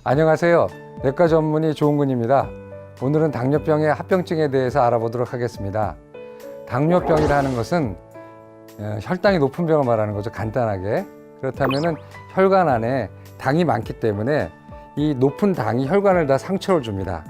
안녕하세요. 내과 전문의 조은근입니다. 오늘은 당뇨병의 합병증에 대해서 알아보도록 하겠습니다. 당뇨병이라는 것은 혈당이 높은 병을 말하는 거죠. 간단하게. 그렇다면은 혈관 안에 당이 많기 때문에 이 높은 당이 혈관을 다 상처를 줍니다.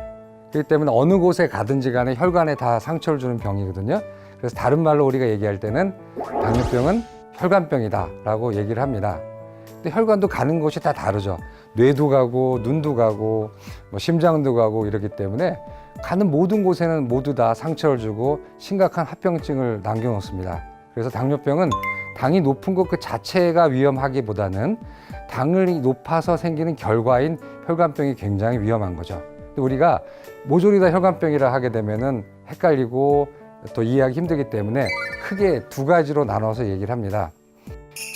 그렇기 때문에 어느 곳에 가든지 간에 혈관에 다 상처를 주는 병이거든요. 그래서 다른 말로 우리가 얘기할 때는 당뇨병은 혈관병이다 라고 얘기를 합니다. 근데 혈관도 가는 곳이 다 다르죠. 뇌도 가고 눈도 가고 뭐 심장도 가고 이러기 때문에 가는 모든 곳에는 모두 다 상처를 주고 심각한 합병증을 남겨놓습니다. 그래서 당뇨병은 당이 높은 것 그 자체가 위험하기보다는 당이 높아서 생기는 결과인 혈관병이 굉장히 위험한 거죠. 근데 우리가 모조리 다 혈관병이라 하게 되면은 헷갈리고 또 이해하기 힘들기 때문에 크게 두 가지로 나눠서 얘기를 합니다.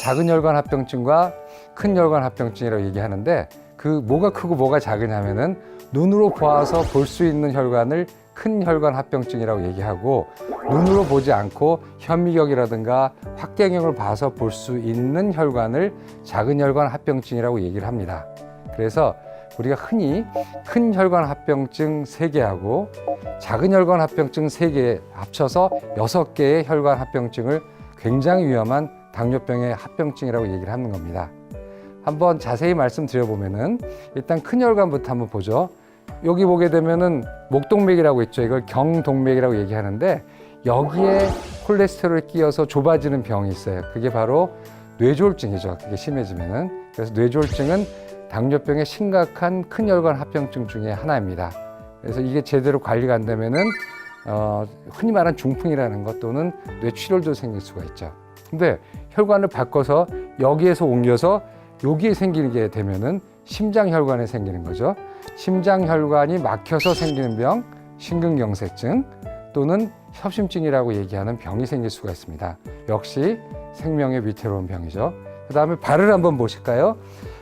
작은 혈관 합병증과 큰 혈관 합병증이라고 얘기하는데 그 뭐가 크고 뭐가 작으냐면은 눈으로 보아서 볼 수 있는 혈관을 큰 혈관 합병증이라고 얘기하고 눈으로 보지 않고 현미경이라든가 확대경을 봐서 볼 수 있는 혈관을 작은 혈관 합병증이라고 얘기를 합니다. 그래서 우리가 흔히 큰 혈관 합병증 3개하고 작은 혈관 합병증 3개 합쳐서 6개의 혈관 합병증을 굉장히 위험한 당뇨병의 합병증이라고 얘기를 하는 겁니다. 한번 자세히 말씀드려보면은 일단 큰 혈관부터 한번 보죠. 여기 보게 되면은 목동맥이라고 있죠. 이걸 경동맥이라고 얘기하는데 여기에 콜레스테롤이 끼어서 좁아지는 병이 있어요. 그게 바로 뇌졸중이죠. 그게 심해지면은. 그래서 뇌졸중은 당뇨병의 심각한 큰 혈관 합병증 중에 하나입니다. 그래서 이게 제대로 관리가 안 되면은 흔히 말하는 중풍이라는 것 또는 뇌출혈도 생길 수가 있죠. 근데 혈관을 바꿔서 여기에서 옮겨서 여기에 생기게 되면은 심장혈관에 생기는 거죠. 심장혈관이 막혀서 생기는 병, 심근경색증 또는 협심증이라고 얘기하는 병이 생길 수가 있습니다. 역시 생명의 위태로운 병이죠. 그 다음에 발을 한번 보실까요?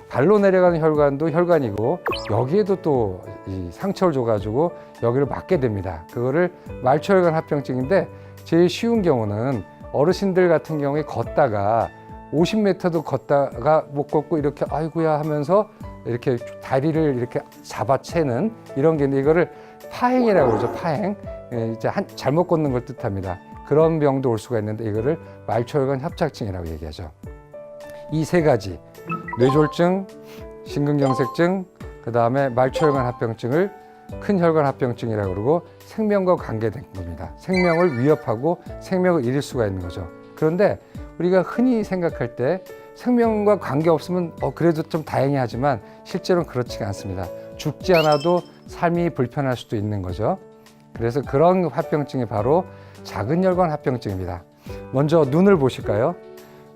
발로 내려가는 혈관도 혈관이고 여기에도 또 이 상처를 줘가지고 여기를 막게 됩니다. 그거를 말초혈관 합병증인데 제일 쉬운 경우는 어르신들 같은 경우에 걷다가 50m도 걷다가 못 걷고 이렇게 아이고야 하면서 이렇게 다리를 이렇게 잡아채는 이런 게 있는데 이거를 파행이라고 그러죠. 파행. 이제 잘못 걷는 걸 뜻합니다. 그런 병도 올 수가 있는데 이거를 말초혈관 협착증이라고 얘기하죠. 이 3가지 뇌졸중, 심근경색증, 그 다음에 말초혈관 합병증을 큰 혈관 합병증이라고 그러고 생명과 관계된 겁니다. 생명을 위협하고 생명을 잃을 수가 있는 거죠. 그런데 우리가 흔히 생각할 때 생명과 관계 없으면 그래도 좀 다행히 하지만 실제로는 그렇지가 않습니다. 죽지 않아도 삶이 불편할 수도 있는 거죠. 그래서 그런 합병증이 바로 작은 혈관 합병증입니다. 먼저 눈을 보실까요?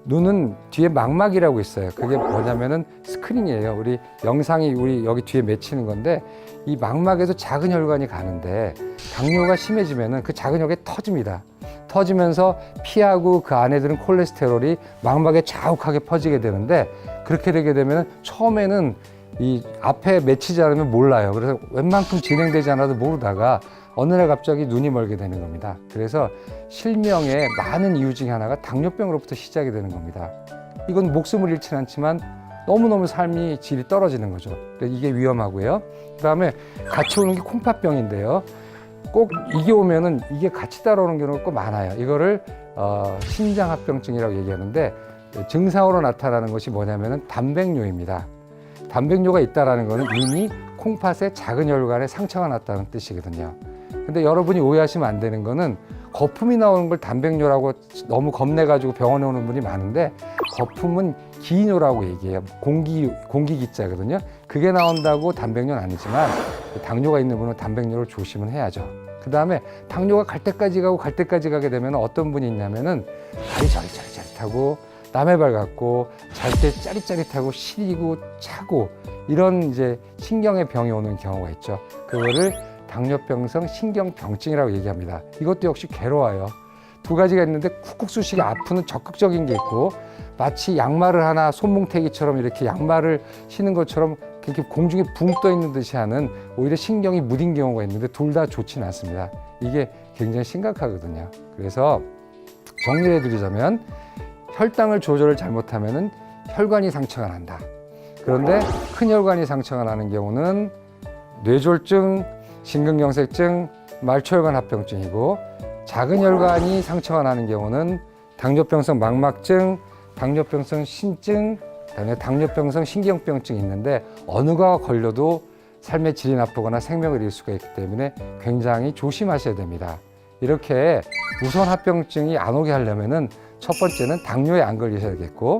눈은 뒤에 망막이라고 있어요. 그게 뭐냐면은 스크린이에요. 우리 영상이 우리 여기 뒤에 맺히는 건데 이 망막에도 작은 혈관이 가는데 당뇨가 심해지면은 그 작은 혈관이 터집니다. 터지면서 피하고 그 안에 들은 콜레스테롤이 망막에 자욱하게 퍼지게 되는데 그렇게 되게 되면 처음에는 이 앞에 맺히지 않으면 몰라요. 그래서 웬만큼 진행되지 않아도 모르다가 어느 날 갑자기 눈이 멀게 되는 겁니다. 그래서 실명의 많은 이유 중에 하나가 당뇨병으로부터 시작이 되는 겁니다. 이건 목숨을 잃지는 않지만 너무너무 삶이 질이 떨어지는 거죠. 그래서 이게 위험하고요. 그 다음에 같이 오는 게 콩팥병인데요. 꼭 이게 오면은 이게 같이 따라오는 경우가 꼭 많아요. 이거를 심장합병증이라고 얘기하는데 증상으로 나타나는 것이 뭐냐면은 단백뇨입니다. 단백뇨가 있다라는 것은 이미 콩팥에 작은 혈관에 상처가 났다는 뜻이거든요. 근데 여러분이 오해하시면 안 되는 거는 거품이 나오는 걸 단백뇨라고 너무 겁내가지고 병원에 오는 분이 많은데 거품은 기뇨라고 얘기해요. 공기기자거든요. 그게 나온다고 단백뇨는 아니지만 당뇨가 있는 분은 단백뇨를 조심은 해야죠. 그 다음에 당뇨가 갈 때까지 가게 되면 어떤 분이 있냐면은 발이 저릿저릿하고 남의 발 같고 잘 때 짜릿짜릿하고 시리고 차고 이런 이제 신경의 병이 오는 경우가 있죠. 그거를 당뇨병성 신경병증이라고 얘기합니다. 이것도 역시 괴로워요. 2가지가 있는데 쿡쿡 쑤시게 아프는 적극적인 게 있고 마치 양말을 하나 손뭉태기처럼 이렇게 양말을 신은 것처럼 이렇게 공중에 붕 떠 있는 듯이 하는 오히려 신경이 무딘 경우가 있는데 둘 다 좋지는 않습니다. 이게 굉장히 심각하거든요. 그래서 정리를 해드리자면 혈당을 조절을 잘못하면 혈관이 상처가 난다. 그런데 큰 혈관이 상처가 나는 경우는 뇌졸중, 심근경색증, 말초혈관 합병증이고, 작은 혈관이 상처가 나는 경우는 당뇨병성 망막증, 당뇨병성 신증, 그다음에 당뇨병성 신경병증이 있는데 어느가 걸려도 삶의 질이 나쁘거나 생명을 잃을 수가 있기 때문에 굉장히 조심하셔야 됩니다. 이렇게 우선 합병증이 안 오게 하려면은 첫 번째는 당뇨에 안 걸리셔야겠고,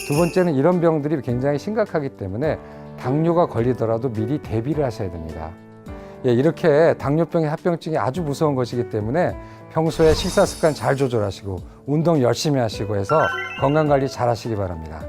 두 번째는 이런 병들이 굉장히 심각하기 때문에 당뇨가 걸리더라도 미리 대비를 하셔야 됩니다. 예, 이렇게 당뇨병의 합병증이 아주 무서운 것이기 때문에 평소에 식사 습관 잘 조절하시고 운동 열심히 하시고 해서 건강 관리 잘 하시기 바랍니다.